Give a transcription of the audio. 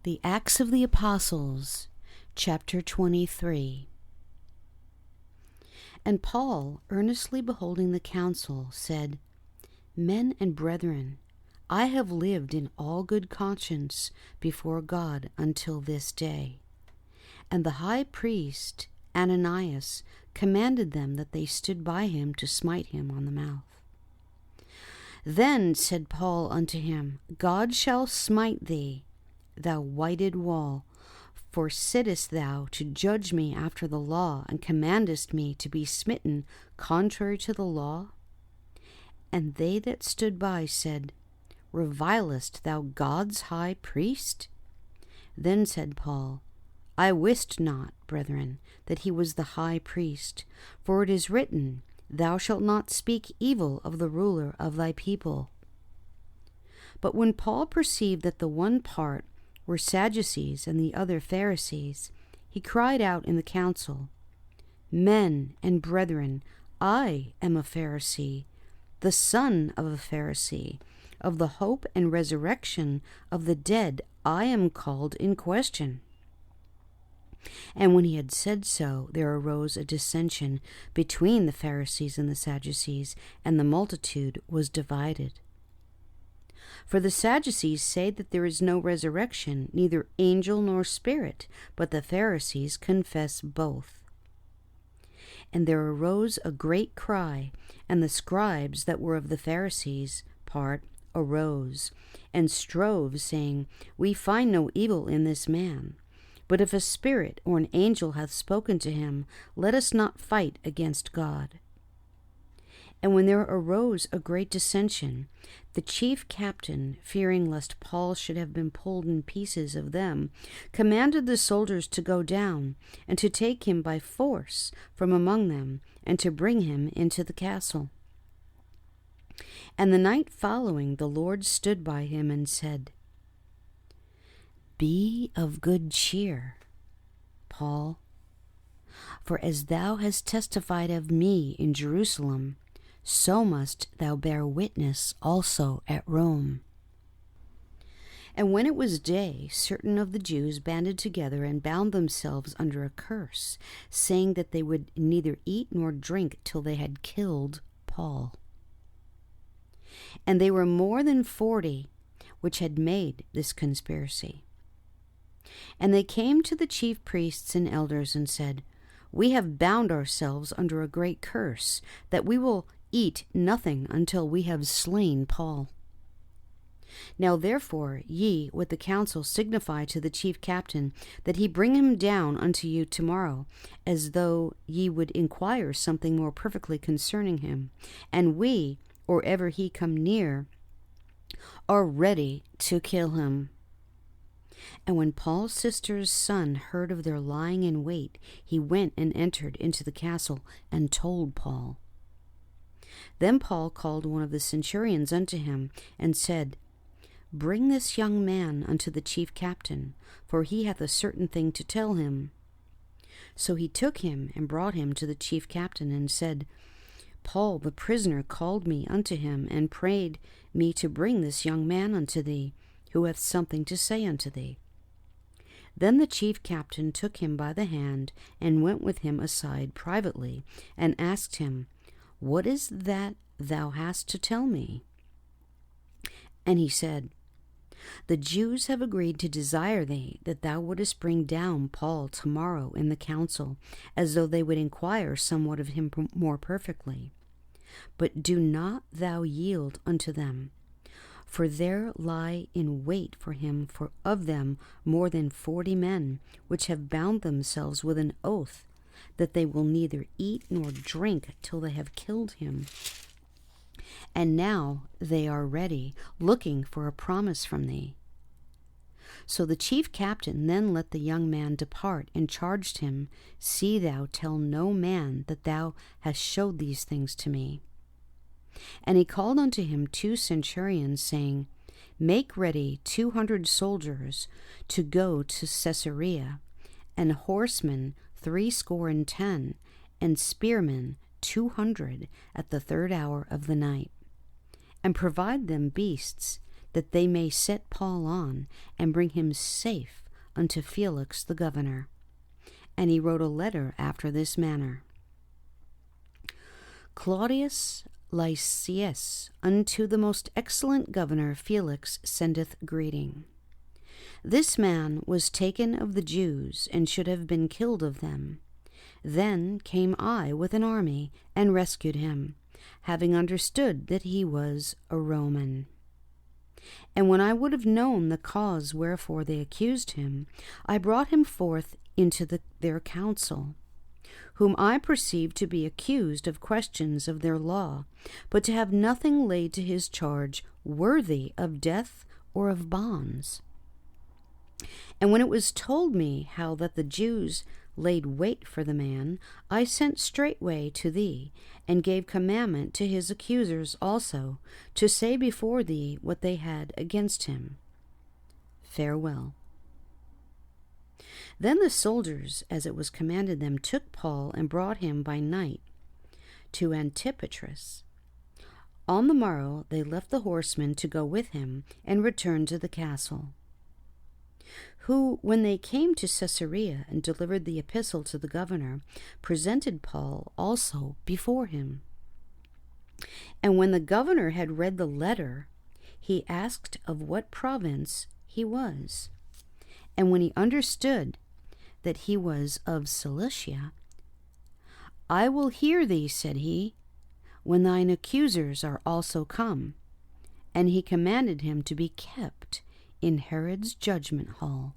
The Acts of the Apostles, chapter 23. And Paul, earnestly beholding the council, said, Men and brethren, I have lived in all good conscience before God until this day. And the high priest, Ananias, commanded them that they stood by him to smite him on the mouth. Then said Paul unto him, God shall smite thee, thou whited wall, for sittest thou to judge me after the law, and commandest me to be smitten contrary to the law? And they that stood by said, Revilest thou God's high priest? Then said Paul, I wist not, brethren, that he was the high priest, for it is written, Thou shalt not speak evil of the ruler of thy people. But when Paul perceived that the one part were Sadducees and the other Pharisees, he cried out in the council, Men and brethren, I am a Pharisee, the son of a Pharisee. Of the hope and resurrection of the dead I am called in question. And when he had said so, there arose a dissension between the Pharisees and the Sadducees, and the multitude was divided. For the Sadducees say that there is no resurrection, neither angel nor spirit, but the Pharisees confess both. And there arose a great cry, and the scribes that were of the Pharisees' part arose, and strove, saying, We find no evil in this man. But if a spirit or an angel hath spoken to him, let us not fight against God. And when there arose a great dissension, the chief captain, fearing lest Paul should have been pulled in pieces of them, commanded the soldiers to go down, and to take him by force from among them, and to bring him into the castle. And the night following the Lord stood by him and said, Be of good cheer, Paul, for as thou hast testified of me in Jerusalem, so must thou bear witness also at Rome. And when it was day, certain of the Jews banded together and bound themselves under a curse, saying that they would neither eat nor drink till they had killed Paul. And they were more than 40 which had made this conspiracy. And they came to the chief priests and elders and said, We have bound ourselves under a great curse, that we will eat nothing until we have slain Paul. Now therefore ye with the council signify to the chief captain that he bring him down unto you tomorrow, as though ye would inquire something more perfectly concerning him, and we, or ever he come near, are ready to kill him. And when Paul's sister's son heard of their lying in wait, he went and entered into the castle and told Paul. Then Paul called one of the centurions unto him, and said, Bring this young man unto the chief captain, for he hath a certain thing to tell him. So he took him and brought him to the chief captain, and said, Paul the prisoner called me unto him, and prayed me to bring this young man unto thee, who hath something to say unto thee. Then the chief captain took him by the hand, and went with him aside privately, and asked him, What is that thou hast to tell me? And he said, The Jews have agreed to desire thee, that thou wouldest bring down Paul tomorrow in the council, as though they would inquire somewhat of him more perfectly. But do not thou yield unto them, for there lie in wait for him of them more than 40 men, which have bound themselves with an oath, that they will neither eat nor drink till they have killed him. And now they are ready, looking for a promise from thee. So the chief captain then let the young man depart, and charged him, See thou tell no man that thou hast showed these things to me. And he called unto him 2 centurions, saying, Make ready 200 soldiers to go to Caesarea, and horsemen 70, and spearmen 200 at the 3rd hour of the night. And provide them beasts, that they may set Paul on, and bring him safe unto Felix the governor. And he wrote a letter after this manner: Claudius Lysias unto the most excellent governor Felix sendeth greeting. This man was taken of the Jews, and should have been killed of them. Then came I with an army, and rescued him, having understood that he was a Roman. And when I would have known the cause wherefore they accused him, I brought him forth into their council, whom I perceived to be accused of questions of their law, but to have nothing laid to his charge worthy of death or of bonds. And when it was told me how that the Jews laid wait for the man, I sent straightway to thee, and gave commandment to his accusers also, to say before thee what they had against him. Farewell. Then the soldiers, as it was commanded them, took Paul and brought him by night to Antipatris. On the morrow they left the horsemen to go with him, and returned to the castle. Who, when they came to Caesarea and delivered the epistle to the governor, presented Paul also before him. And when the governor had read the letter, he asked of what province he was. And when he understood that he was of Cilicia, I will hear thee, said he, when thine accusers are also come. And he commanded him to be kept in Herod's judgment hall.